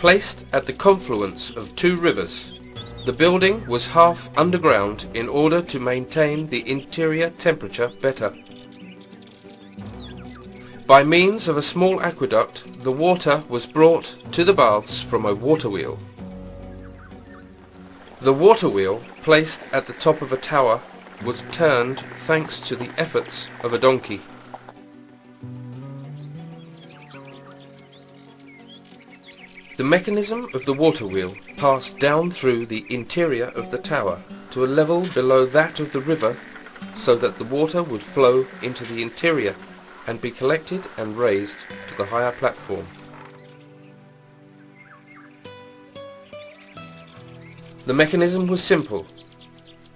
Placed at the confluence of two rivers, the building was half underground in order to maintain the interior temperature better. By means of a small aqueduct, the water was brought to the baths from a water wheel. The water wheel, placed at the top of a tower, was turned thanks to the efforts of a donkey. The mechanism of the water wheel passed down through the interior of the tower to a level below that of the river, so that the water would flow into the interior and be collected and raised to the higher platform. The mechanism was simple.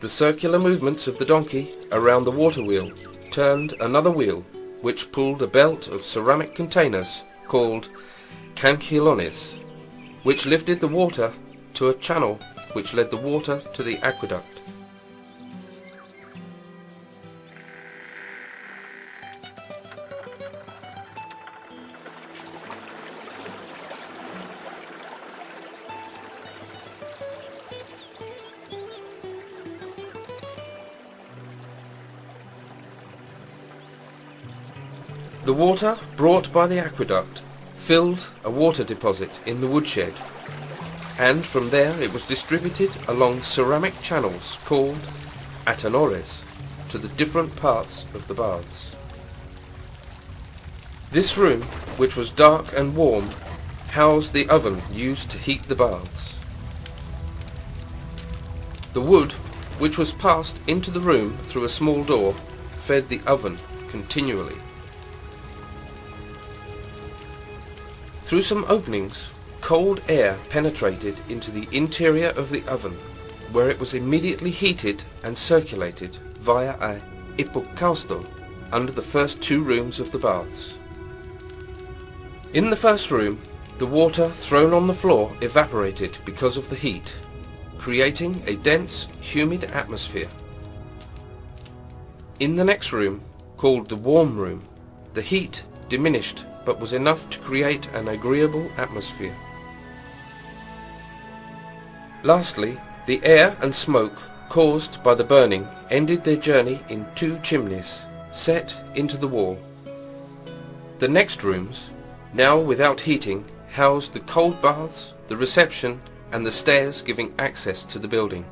The circular movements of the donkey around the water wheel turned another wheel which pulled a belt of ceramic containers called canchilones, which lifted the water to a channel which led the water to the aqueduct. The water brought by the aqueduct filled a water deposit in the woodshed, and from there it was distributed along ceramic channels called atenores to the different parts of the baths. This room, which was dark and warm, housed the oven used to heat the baths. The wood, which was passed into the room through a small door, fed the oven continually. Through some openings, cold air penetrated into the interior of the oven, where it was immediately heated and circulated via a hypocausto under the first two rooms of the baths. In the first room, the water thrown on the floor evaporated because of the heat, creating a dense, humid atmosphere. In the next room, called the warm room, the heat diminished but was enough to create an agreeable atmosphere. Lastly, the air and smoke caused by the burning ended their journey in two chimneys set into the wall. The next rooms, now without heating, housed the cold baths, the reception, and the stairs giving access to the building.